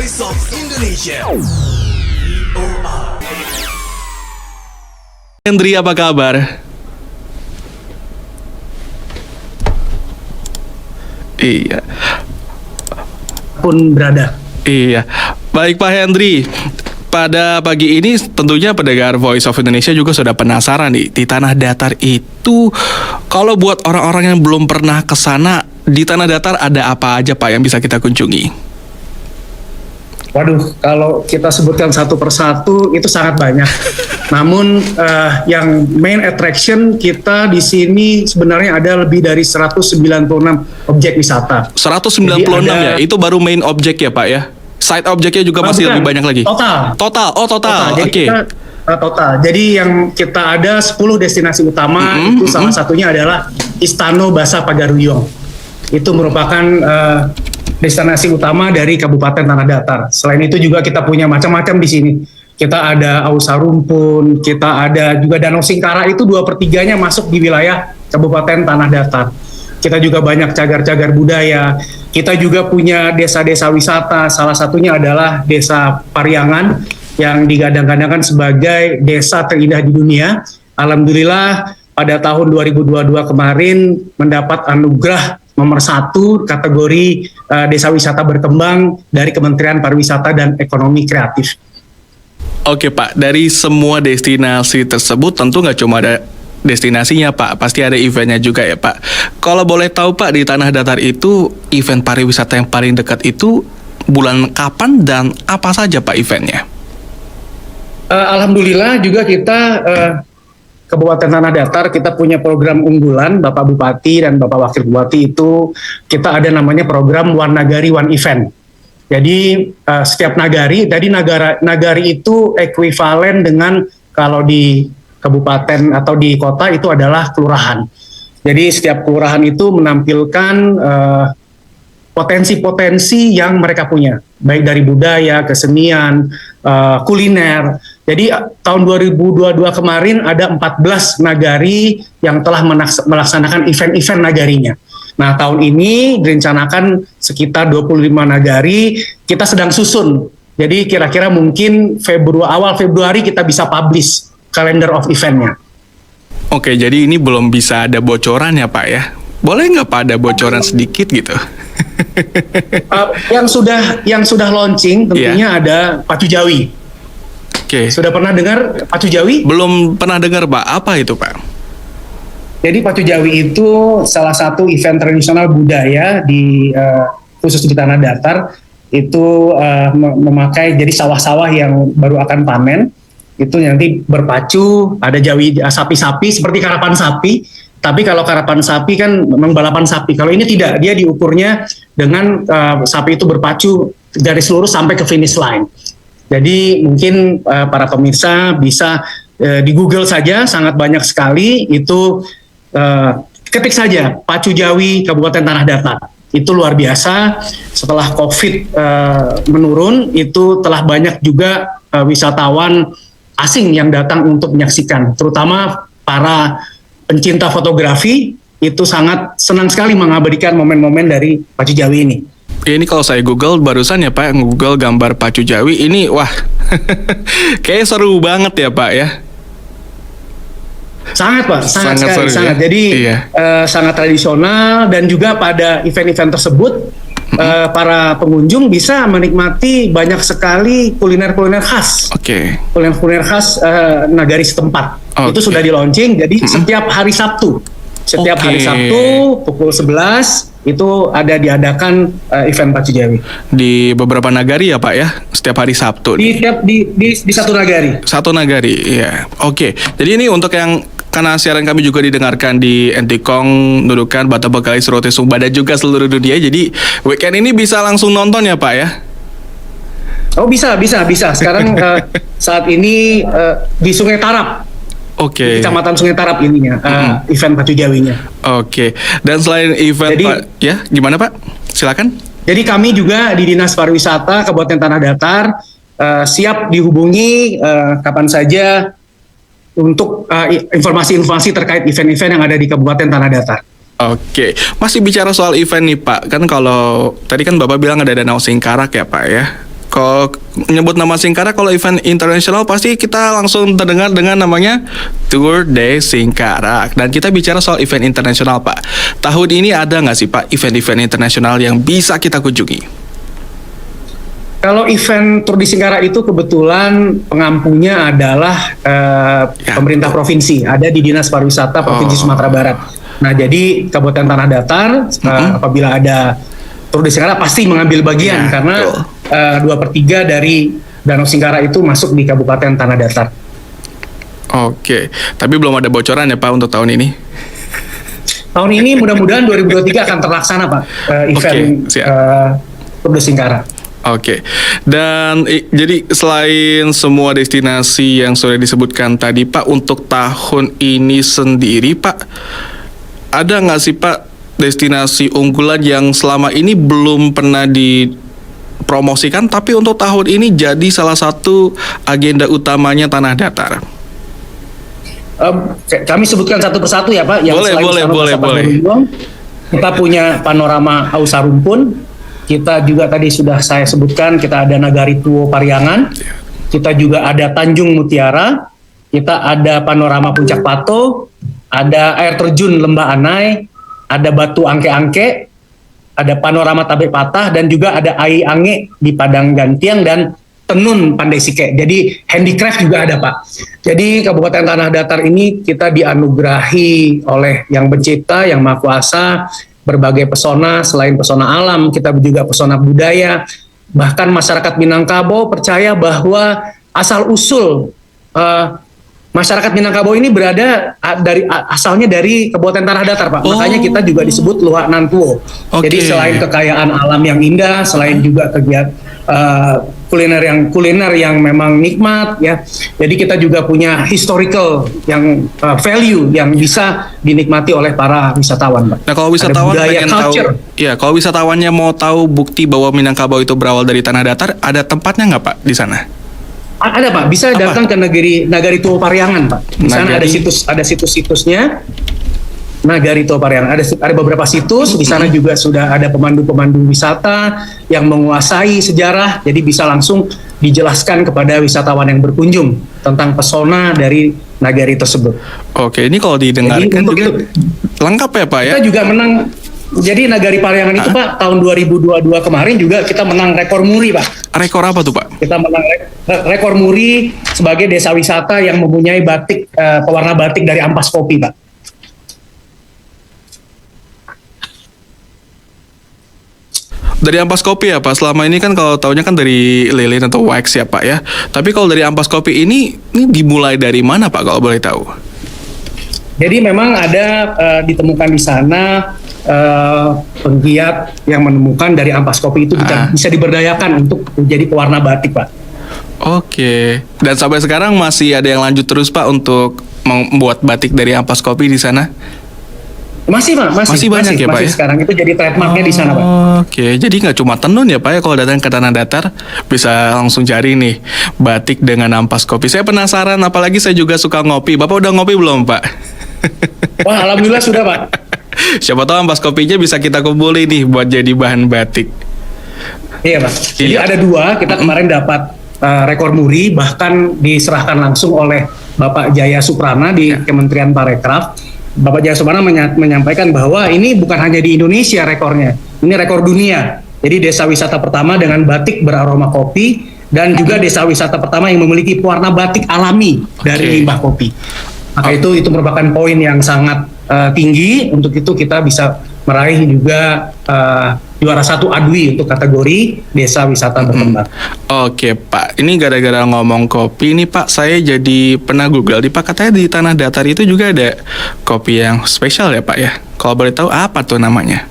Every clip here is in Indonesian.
Voice of Indonesia. Hendri, apa kabar? Iya. Pun berada. Iya. Baik Pak Hendri. Pada pagi ini tentunya pendengar Voice of Indonesia juga sudah penasaran nih, di Tanah Datar itu kalau buat orang-orang yang belum pernah ke sana, di Tanah Datar ada apa aja Pak yang bisa kita kunjungi? Waduh, kalau kita sebutkan satu persatu itu sangat banyak. Namun yang main attraction kita di sini sebenarnya ada lebih dari 196 objek wisata. 196 ya, itu baru main objek ya Pak ya? Side objeknya juga masih lebih banyak lagi? Total. Total. Jadi total. Jadi yang kita ada 10 destinasi utama, itu salah satunya adalah Istana Basa Pagaruyung. Itu merupakan destinasi utama dari Kabupaten Tanah Datar. Selain itu juga kita punya macam-macam di sini. Kita ada Ausa Rumpun, kita ada juga Danau Singkara, itu 2/3-nya masuk di wilayah Kabupaten Tanah Datar. Kita juga banyak cagar-cagar budaya. Kita juga punya desa-desa wisata, salah satunya adalah Desa Pariangan yang digadang-gadangkan sebagai desa terindah di dunia. Alhamdulillah pada tahun 2022 kemarin mendapat anugerah nomor 1 kategori desa wisata berkembang dari Kementerian Pariwisata dan Ekonomi Kreatif. Oke Pak, dari semua destinasi tersebut tentu nggak cuma ada destinasinya Pak, pasti ada eventnya juga ya Pak. Kalau boleh tahu Pak, di Tanah Datar itu event pariwisata yang paling dekat itu bulan kapan dan apa saja Pak eventnya? Alhamdulillah juga kita Kabupaten Tanah Datar kita punya program unggulan, Bapak Bupati dan Bapak Wakil Bupati itu kita ada namanya program One Nagari One Event. Jadi setiap nagari, jadi nagari itu ekuivalen dengan kalau di kabupaten atau di kota itu adalah kelurahan. Jadi setiap kelurahan itu menampilkan potensi-potensi yang mereka punya, baik dari budaya, kesenian, kuliner. Jadi tahun 2022 kemarin ada 14 nagari yang telah melaksanakan event-event nagarinya. Nah tahun ini direncanakan sekitar 25 nagari, kita sedang susun. Jadi kira-kira mungkin awal Februari kita bisa publish calendar of eventnya. Oke, jadi ini belum bisa ada bocoran ya Pak ya? Boleh nggak Pak ada bocoran sedikit gitu? Yang sudah launching tentunya ada Pacu Jawi. Oke. Sudah pernah dengar Pacu Jawi? Belum pernah dengar Pak. Apa itu Pak? Jadi Pacu Jawi itu salah satu event tradisional budaya di khusus di Tanah Datar. Itu memakai jadi sawah-sawah yang baru akan panen. Itu nanti berpacu, ada jawi sapi-sapi seperti karapan sapi. Tapi kalau karapan sapi kan memang balapan sapi. Kalau ini tidak, dia diukurnya dengan sapi itu berpacu garis lurus sampai ke finish line. Jadi mungkin para pemirsa bisa di Google saja, sangat banyak sekali. Itu ketik saja Pacu Jawi Kabupaten Tanah Datar. Itu luar biasa. Setelah COVID menurun, itu telah banyak juga wisatawan asing yang datang untuk menyaksikan, terutama para pencinta fotografi itu sangat senang sekali mengabadikan momen-momen dari Pacu Jawi ini. Ini kalau saya Google barusan ya Pak, Google gambar Pacu Jawi ini, wah, kayak seru banget ya Pak ya. Sangat Pak, sangat sekali, seru, sangat. Ya? Jadi iya. Sangat tradisional dan juga pada event-event tersebut para pengunjung bisa menikmati banyak sekali kuliner-kuliner khas. Oke. Kuliner-kuliner khas nagari setempat. Itu sudah di launching. Jadi setiap hari Sabtu, hari Sabtu pukul 11 itu ada diadakan event Pacu Jawi. Di beberapa nagari ya Pak ya, setiap hari Sabtu. Di satu nagari. Satu nagari, iya. Oke. Jadi ini untuk yang karena siaran kami juga didengarkan di Entikong, Nunukan, Bata Bekalis, Rote Sumba dan juga seluruh dunia. Jadi weekend ini bisa langsung nonton ya Pak ya? Oh bisa. Sekarang saat ini di Sungai Tarap. Oke. Di Kecamatan Sungai Tarap ininya, event Pacu Jawinya. Oke. Dan selain event ya gimana Pak? Silakan. Jadi kami juga di Dinas Pariwisata Kabupaten Tanah Datar siap dihubungi kapan saja untuk informasi-informasi terkait event-event yang ada di Kabupaten Tanah Datar. Oke, masih bicara soal event nih Pak, kan kalau tadi kan Bapak bilang ada Danau Singkarak ya Pak ya. Kalau nyebut nama Singkara, kalau event internasional pasti kita langsung terdengar dengan namanya Tour de Singkarak. Dan kita bicara soal event internasional, Pak. Tahun ini ada nggak sih, Pak, event-event internasional yang bisa kita kunjungi? Kalau event Tour de Singkarak itu kebetulan pengampunya adalah pemerintah provinsi, ada di Dinas Pariwisata Provinsi Sumatera Barat. Nah, jadi Kabupaten Tanah Datar apabila ada Tour de Singkarak pasti mengambil bagian karena 2/3 dari Danau Singkarak itu masuk di Kabupaten Tanah Datar. Oke, tapi belum ada bocoran ya, Pak, untuk tahun ini? Tahun ini mudah-mudahan 2023 akan terlaksana, Pak, event Tour de Singkarak. Oke, dan jadi selain semua destinasi yang sudah disebutkan tadi, Pak, untuk tahun ini sendiri, Pak, ada nggak sih, Pak, destinasi unggulan yang selama ini belum pernah dipromosikan, tapi untuk tahun ini jadi salah satu agenda utamanya Tanah Datar? Kami sebutkan satu persatu ya, Pak. Yang boleh. Kita punya panorama Ausa Rumpun. Kita juga tadi sudah saya sebutkan, kita ada Nagari Tuo Pariangan. Kita juga ada Tanjung Mutiara. Kita ada panorama Puncak Pato. Ada air terjun Lembah Anai. Ada Batu Angke-Angke. Ada panorama Tabe Patah. Dan juga ada Ai Ange di Padang Gantiang dan Tenun Pandai Sike. Jadi handicraft juga ada, Pak. Jadi Kabupaten Tanah Datar ini kita dianugerahi oleh Yang Pencipta, Yang Maha Kuasa, berbagai pesona. Selain pesona alam, kita juga pesona budaya. Bahkan masyarakat Minangkabau percaya bahwa asal-usul masyarakat Minangkabau ini berada asalnya dari Kabupaten Tanah Datar, Pak. Makanya kita juga disebut Luhak Nantuo. Jadi selain kekayaan alam yang indah, selain juga kegiatan kuliner yang memang nikmat, ya. Jadi kita juga punya historical yang value yang bisa dinikmati oleh para wisatawan, Pak. Nah, kalau wisatawan pengen tahu, ya, kalau wisatawannya mau tahu bukti bahwa Minangkabau itu berawal dari Tanah Datar, ada tempatnya nggak, Pak, di sana? Ada, Pak, bisa datang ke Nagari Tuo Pariangan, Pak. Di sana ada situs-situsnya. Nagari Tuo Pariangan ada beberapa situs. Di sana juga sudah ada pemandu-pemandu wisata yang menguasai sejarah, jadi bisa langsung dijelaskan kepada wisatawan yang berkunjung tentang pesona dari nagari tersebut. Oke, ini kalau didengarkan juga lengkap ya, Pak, ya? Kita juga menang. Jadi Nagari Pariangan itu, Pak, tahun 2022 kemarin juga kita menang rekor muri, Pak. Rekor apa tuh, Pak? Kita menang rekor muri sebagai desa wisata yang mempunyai batik pewarna batik dari ampas kopi, Pak. Dari ampas kopi ya, Pak. Selama ini kan kalau taunya kan dari lilin atau wax ya, Pak, ya. Tapi kalau dari ampas kopi ini dimulai dari mana, Pak, kalau boleh tahu? Jadi memang ada ditemukan di sana penggiat yang menemukan dari ampas kopi itu bisa diberdayakan untuk menjadi pewarna batik, Pak. Oke. Dan sampai sekarang masih ada yang lanjut terus, Pak, untuk membuat batik dari ampas kopi di sana? Masih, Pak. Masih banyak ya, Pak, ya? Sekarang itu jadi trademarknya di sana, Pak. Oke. Jadi nggak cuma tenun ya, Pak, ya, kalau datang ke Tanah Datar bisa langsung cari nih batik dengan ampas kopi. Saya penasaran, apalagi saya juga suka ngopi. Bapak udah ngopi belum, Pak? Wah, alhamdulillah sudah, Pak. Siapa tahu ampas kopinya bisa kita kumpulin nih buat jadi bahan batik. Iya, Pak. Jadi ada 2, kita kemarin dapat rekor muri, bahkan diserahkan langsung oleh Bapak Jaya Suprana di Kementerian Parekraf. Bapak Jaya Suprana menyampaikan bahwa ini bukan hanya di Indonesia rekornya, ini rekor dunia. Jadi desa wisata pertama dengan batik beraroma kopi, dan juga desa wisata pertama yang memiliki pewarna batik alami dari limbah kopi. Maka itu merupakan poin yang sangat tinggi. Untuk itu kita bisa meraih juga juara 1 ADWI untuk kategori desa wisata berkembang. Oke, Pak, ini gara-gara ngomong kopi nih, Pak, saya jadi pernah Google nih, Pak, katanya di Tanah Datar itu juga ada kopi yang spesial ya, Pak, ya. Kalau boleh tahu apa tuh namanya?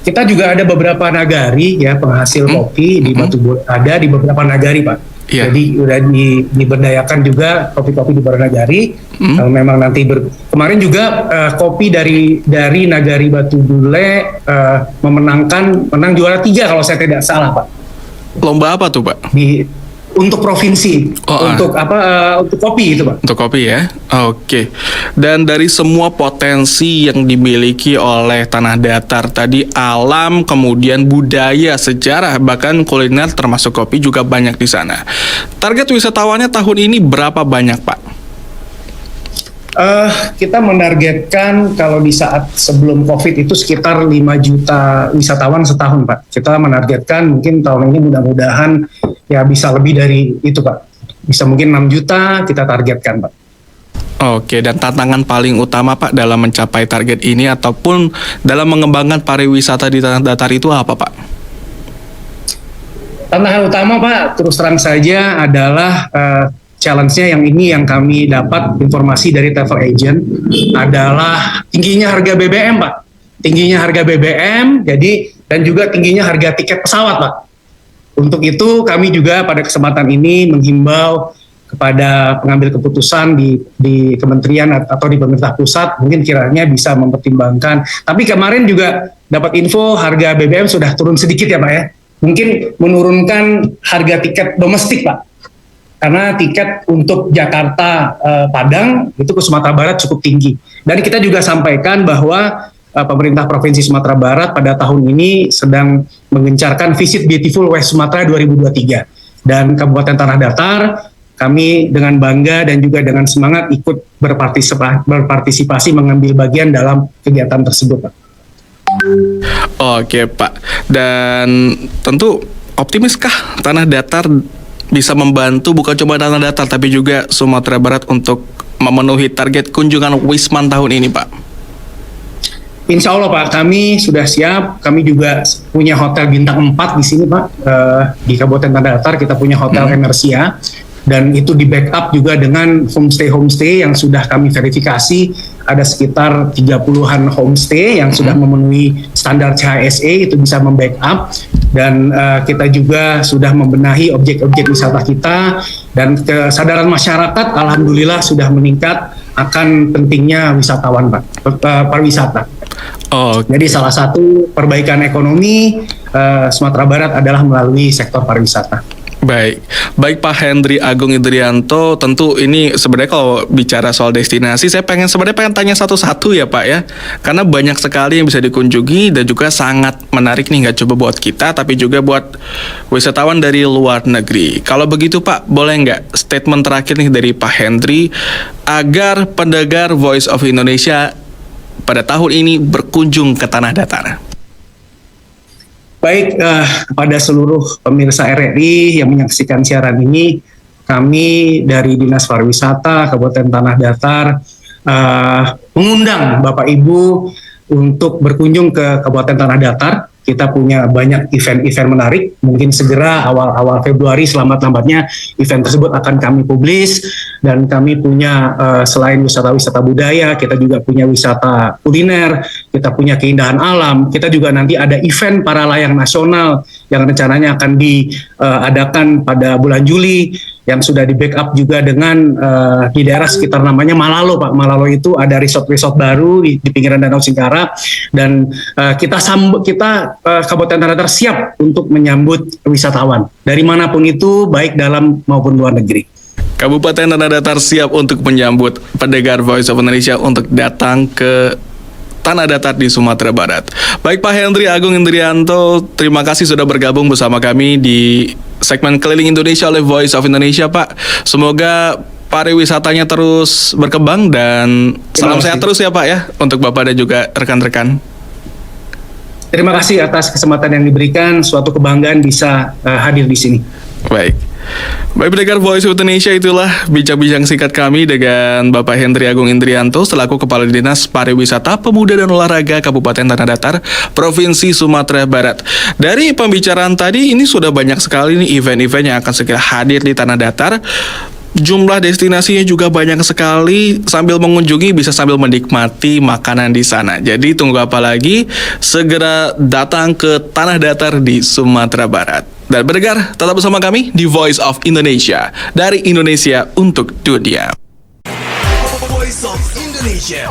Kita juga ada beberapa nagari ya penghasil kopi di Batu ada di beberapa nagari, Pak. Yeah. Jadi udah diberdayakan juga kopi-kopi di beberapa nagari. Memang nanti kemarin juga kopi dari Nagari Batu Dule menang juara 3 kalau saya tidak salah, Pak. Lomba apa tuh, Pak? untuk provinsi, untuk untuk kopi itu Pak. Untuk kopi ya, oke. Dan dari semua potensi yang dimiliki oleh tanah datar tadi, alam, kemudian budaya, sejarah, bahkan kuliner termasuk kopi juga banyak di sana. Target wisatawannya tahun ini berapa banyak Pak? Kita menargetkan kalau di saat sebelum COVID itu sekitar 5 juta wisatawan setahun Pak. Kita menargetkan mungkin tahun ini mudah-mudahan ya bisa lebih dari itu Pak. Bisa mungkin 6 juta kita targetkan Pak. Oke, dan tantangan paling utama Pak dalam mencapai target ini ataupun dalam mengembangkan pariwisata di tanah datar itu apa Pak? Tantangan utama Pak, terus terang saja adalah challenge-nya yang kami dapat informasi dari travel agent adalah tingginya harga BBM Pak. Tingginya harga BBM, dan juga tingginya harga tiket pesawat Pak. Untuk itu kami juga pada kesempatan ini menghimbau kepada pengambil keputusan di kementerian atau di pemerintah pusat mungkin kiranya bisa mempertimbangkan. Tapi kemarin juga dapat info harga BBM sudah turun sedikit ya Pak ya. Mungkin menurunkan harga tiket domestik Pak. Karena tiket untuk Jakarta Padang itu ke Sumatera Barat cukup tinggi. Dan kita juga sampaikan bahwa pemerintah Provinsi Sumatera Barat pada tahun ini sedang mengencarkan Visit Beautiful West Sumatera 2023. Dan Kabupaten Tanah Datar, kami dengan bangga dan juga dengan semangat ikut berpartisipasi mengambil bagian dalam kegiatan tersebut Pak. Oke Pak, dan tentu optimiskah Tanah Datar bisa membantu bukan cuma Tanah Datar tapi juga Sumatera Barat untuk memenuhi target kunjungan Wisman tahun ini Pak? Insya Allah Pak, kami sudah siap. Kami juga punya hotel bintang 4 di sini Pak. Di Kabupaten Tanah Datar kita punya hotel Emersia. Dan itu di backup juga dengan homestay yang sudah kami verifikasi. Ada sekitar 30-an homestay yang sudah memenuhi standar CHSE, itu bisa membackup. Dan kita juga sudah membenahi objek-objek wisata kita. Dan kesadaran masyarakat alhamdulillah sudah meningkat akan pentingnya wisatawan Pak, pariwisata. Jadi salah satu perbaikan ekonomi Sumatera Barat adalah melalui sektor pariwisata. Baik Pak Hendri Agung Indrianto, tentu ini sebenarnya kalau bicara soal destinasi, saya pengen tanya satu-satu ya Pak ya, karena banyak sekali yang bisa dikunjungi dan juga sangat menarik nih, nggak cuma buat kita, tapi juga buat wisatawan dari luar negeri. Kalau begitu Pak, boleh nggak statement terakhir nih dari Pak Hendri, agar pendengar Voice of Indonesia pada tahun ini berkunjung ke Tanah Datar? Baik, kepada seluruh pemirsa RRI yang menyaksikan siaran ini, kami dari Dinas Pariwisata Kabupaten Tanah Datar mengundang Bapak Ibu untuk berkunjung ke Kabupaten Tanah Datar. Kita punya banyak event-event menarik. Mungkin segera awal Februari selambat-lambatnya event tersebut akan kami publis. Dan kami punya selain wisata-wisata budaya, kita juga punya wisata kuliner, kita punya keindahan alam. Kita juga nanti ada event para layang nasional yang rencananya akan diadakan pada bulan Juli, yang sudah di backup juga dengan di daerah sekitar namanya Malalo Pak. Malalo itu ada resort-resort baru di pinggiran Danau Singkara, dan kita Kabupaten Tanah Datar siap untuk menyambut wisatawan dari manapun itu, baik dalam maupun luar negeri. Kabupaten Tanah Datar siap untuk menyambut pendengar Voice of Indonesia untuk datang ke Tanah Datar di Sumatera Barat. Baik Pak Hendri Agung Indrianto, terima kasih sudah bergabung bersama kami di segmen Keliling Indonesia oleh Voice of Indonesia Pak. Semoga pariwisatanya terus berkembang dan salam sehat terus ya Pak ya untuk Bapak dan juga rekan-rekan. Terima kasih atas kesempatan yang diberikan, suatu kebanggaan bisa hadir di sini. Baik pendengar Voice of Indonesia, itulah bincang-bincang singkat kami dengan Bapak Hendri Agung Indrianto selaku Kepala Dinas Pariwisata, Pemuda dan Olahraga Kabupaten Tanah Datar, Provinsi Sumatera Barat. Dari pembicaraan tadi, ini sudah banyak sekali nih event-event yang akan segera hadir di Tanah Datar. Jumlah destinasinya juga banyak sekali. Sambil mengunjungi bisa sambil menikmati makanan di sana. Jadi tunggu apa lagi? Segera datang ke Tanah Datar di Sumatera Barat. Dan pendengar, tetap bersama kami di Voice of Indonesia, dari Indonesia untuk dunia. Voice of Indonesia.